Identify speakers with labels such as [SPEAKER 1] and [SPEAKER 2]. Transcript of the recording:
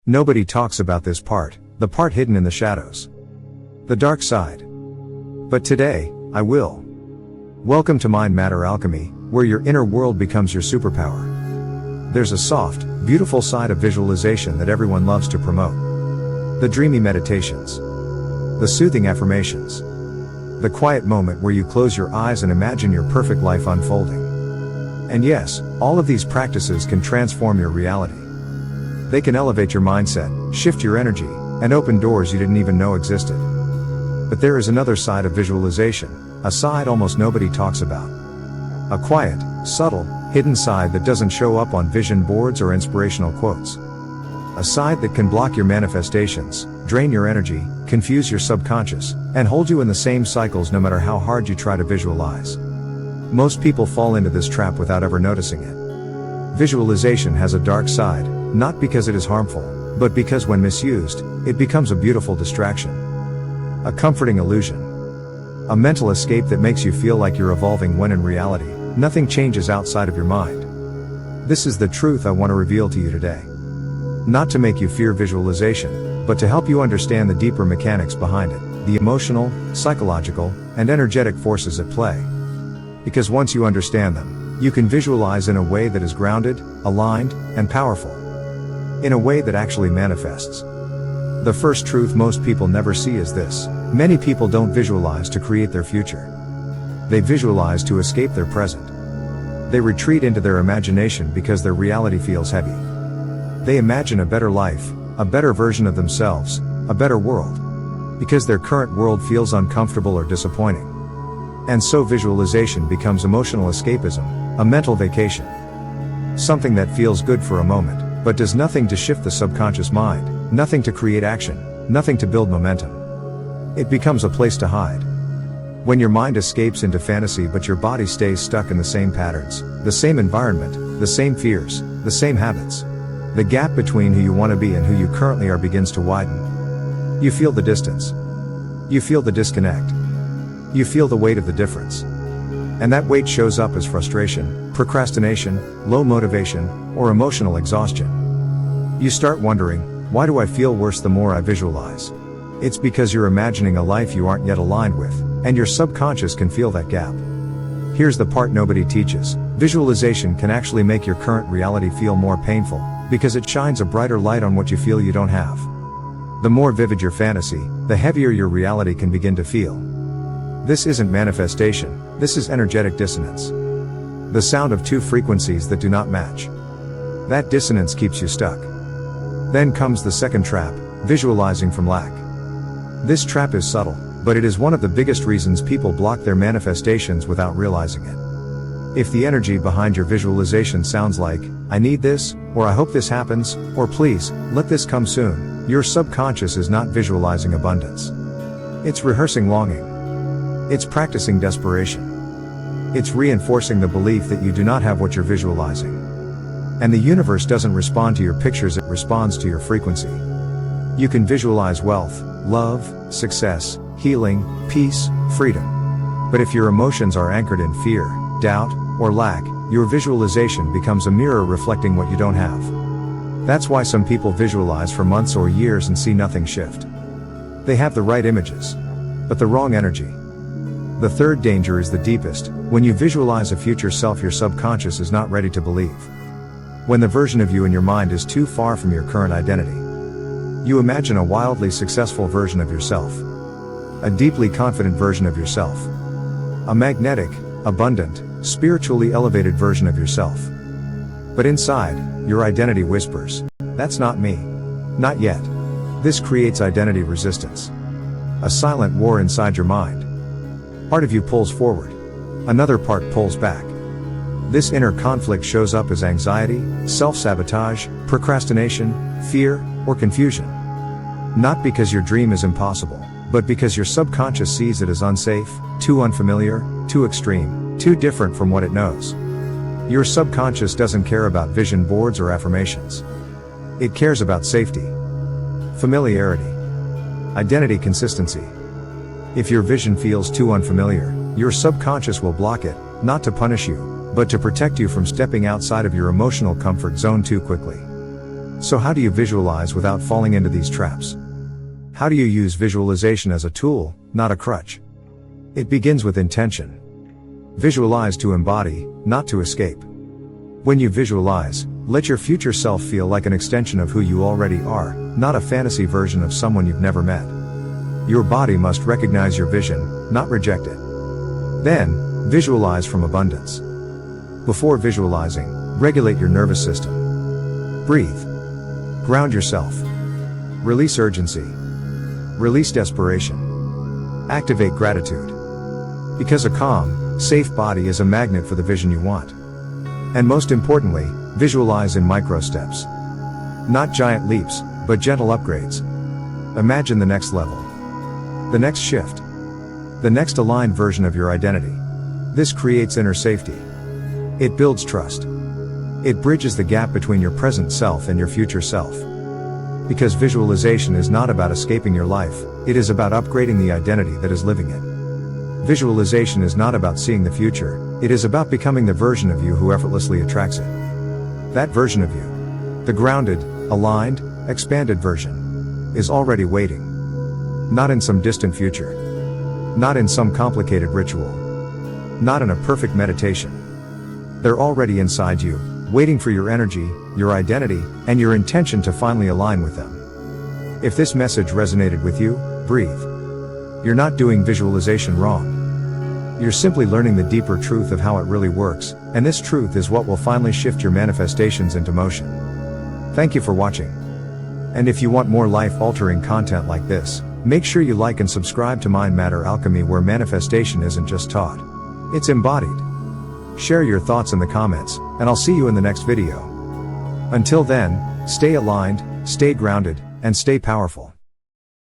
[SPEAKER 1] Nobody talks about this part, the part hidden in the shadows. The dark side. But today, I will. Welcome to Mind Matter Alchemy, where your inner world becomes your superpower. There's a soft, beautiful side of visualization that everyone loves to promote. The dreamy meditations. The soothing affirmations. The quiet moment where you close your eyes and imagine your perfect life unfolding. And yes, all of these practices can transform your reality. They can elevate your mindset, shift your energy, and open doors you didn't even know existed. But there is another side of visualization, a side almost nobody talks about. A quiet, subtle, hidden side that doesn't show up on vision boards or inspirational quotes. A side that can block your manifestations, drain your energy, confuse your subconscious, and hold you in the same cycles no matter how hard you try to visualize. Most people fall into this trap without ever noticing it. Visualization has a dark side, not because it is harmful, but because when misused, it becomes a beautiful distraction. A comforting illusion. A mental escape that makes you feel like you're evolving when in reality, nothing changes outside of your mind. This is the truth I want to reveal to you today. Not to make you fear visualization, but to help you understand the deeper mechanics behind it, the emotional, psychological, and energetic forces at play. Because once you understand them, you can visualize in a way that is grounded, aligned, and powerful. In a way that actually manifests. The first truth most people never see is this: many people don't visualize to create their future. They visualize to escape their present. They retreat into their imagination because their reality feels heavy. They imagine a better life, a better version of themselves, a better world. Because their current world feels uncomfortable or disappointing. And so visualization becomes emotional escapism, a mental vacation. Something that feels good for a moment, but does nothing to shift the subconscious mind, nothing to create action, nothing to build momentum. It becomes a place to hide. When your mind escapes into fantasy but your body stays stuck in the same patterns, the same environment, the same fears, the same habits. The gap between who you want to be and who you currently are begins to widen. You feel the distance. You feel the disconnect. You feel the weight of the difference. And that weight shows up as frustration, procrastination, low motivation, or emotional exhaustion. You start wondering, why do I feel worse the more I visualize? It's because you're imagining a life you aren't yet aligned with, and your subconscious can feel that gap. Here's the part nobody teaches: visualization can actually make your current reality feel more painful, because it shines a brighter light on what you feel you don't have. The more vivid your fantasy, the heavier your reality can begin to feel. This isn't manifestation, this is energetic dissonance. The sound of two frequencies that do not match. That dissonance keeps you stuck. Then comes the second trap, visualizing from lack. This trap is subtle, but it is one of the biggest reasons people block their manifestations without realizing it. If the energy behind your visualization sounds like, "I need this," or "I hope this happens," or "Please, let this come soon," your subconscious is not visualizing abundance. It's rehearsing longing. It's practicing desperation. It's reinforcing the belief that you do not have what you're visualizing. And the universe doesn't respond to your pictures, it responds to your frequency. You can visualize wealth, love, success, healing, peace, freedom. But if your emotions are anchored in fear, doubt, or lack, your visualization becomes a mirror reflecting what you don't have. That's why some people visualize for months or years and see nothing shift. They have the right images, but the wrong energy. The third danger is the deepest: when you visualize a future self your subconscious is not ready to believe. When the version of you in your mind is too far from your current identity. You imagine a wildly successful version of yourself. A deeply confident version of yourself. A magnetic, abundant, spiritually elevated version of yourself. But inside, your identity whispers, "That's not me. Not yet." This creates identity resistance. A silent war inside your mind. Part of you pulls forward. Another part pulls back. This inner conflict shows up as anxiety, self-sabotage, procrastination, fear, or confusion. Not because your dream is impossible, but because your subconscious sees it as unsafe, too unfamiliar, too extreme, too different from what it knows. Your subconscious doesn't care about vision boards or affirmations. It cares about safety, familiarity, identity consistency. If your vision feels too unfamiliar, your subconscious will block it, not to punish you, but to protect you from stepping outside of your emotional comfort zone too quickly. So how do you visualize without falling into these traps? How do you use visualization as a tool, not a crutch? It begins with intention. Visualize to embody, not to escape. When you visualize, let your future self feel like an extension of who you already are, not a fantasy version of someone you've never met. Your body must recognize your vision, not reject it. Then, visualize from abundance. Before visualizing, regulate your nervous system. Breathe. Ground yourself. Release urgency. Release desperation. Activate gratitude. Because a calm, safe body is a magnet for the vision you want. And most importantly, visualize in micro steps. Not giant leaps, but gentle upgrades. Imagine the next level. The next shift. The next aligned version of your identity. This creates inner safety. It builds trust. It bridges the gap between your present self and your future self. Because visualization is not about escaping your life, it is about upgrading the identity that is living it. Visualization is not about seeing the future, it is about becoming the version of you who effortlessly attracts it. That version of you, the grounded, aligned, expanded version, is already waiting. Not in some distant future. Not in some complicated ritual. Not in a perfect meditation. They're already inside you, waiting for your energy, your identity, and your intention to finally align with them. If this message resonated with you, breathe. You're not doing visualization wrong. You're simply learning the deeper truth of how it really works, and this truth is what will finally shift your manifestations into motion. Thank you for watching. And if you want more life-altering content like this, make sure you like and subscribe to Mind Matter Alchemy, where manifestation isn't just taught. It's embodied. Share your thoughts in the comments, and I'll see you in the next video. Until then, stay aligned, stay grounded, and stay powerful.